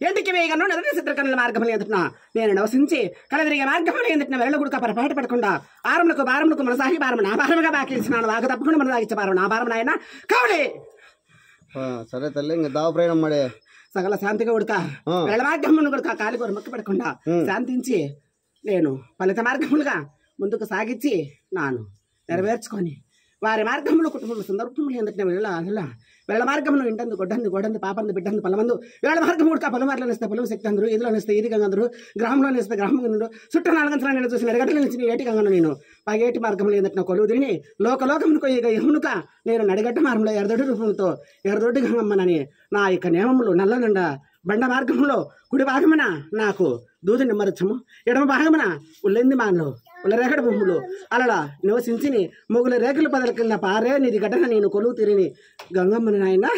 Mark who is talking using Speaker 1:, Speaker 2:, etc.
Speaker 1: ఎంటికి వేయగలను నదన చిత్రకళల మార్గములు ఎందుకున్నా నేను నివసించి కలదిరిగే మార్గములు ఎందుకున్న వెళ్ళగుడుక పొరపాటు పడకుండా ఆరములకు భారములకు మనసాగి భారము నా భారముగా బాకిలిసినాను వాకు తప్పకుండా మన సాగించే భారం నా భారం నాయన కావలే
Speaker 2: సరే తల్లి ఇంక దావ ప్రయాణం మడే
Speaker 1: సగల శాంతిగా ఉడక వెళ్ళ మార్గమును కూడా కాలిగోరు మొక్క పడకుండా శాంతించి నేను ఫలిత మార్గములుగా ముందుకు సాగించి నాను నెరవేర్చుకొని వారి మార్గములు కుటుంబం సందర్భములు ఎందుకంటే వెళ్ళ మార్గమును ఇంటందు గొడ్డంది గోడంది పాపంది బిడ్డంది పొలమందు వేళ మార్గం ఉడక పొలమార్లో నిస్తే పొలం శక్తి అందరూ ఇదిలో నిస్తే ఇది గంగందరు గ్రామంలో నిస్తే గ్రామం చుట్టూ నాలుగంతరాలు నేను చూసిన ఎరగట్ల నుంచి ఏటి గంగను నేను పగేటి మార్గంలో ఏంటంటే కొలువు తిని లోకమునుకో ఇక యమునుక నేను నడిగడ్డ మార్గంలో ఎర్రదొడ్డి రూపంతో ఎర్రదొడ్డి గంగమ్మనని నా యొక్క నియమములు నల్లనండ బండ మార్గంలో కుడి భాగమున నాకు దూది నిమ్మరచము ఎడమ భాగమున ఉల్లెంది మానలు ఉల్లరేగడ భూములు అలా నివసించిని మొగుల రేఖల పదల కింద పారే నిధి ఘటన నేను కొలువు తిరిని గంగమ్మని నాయన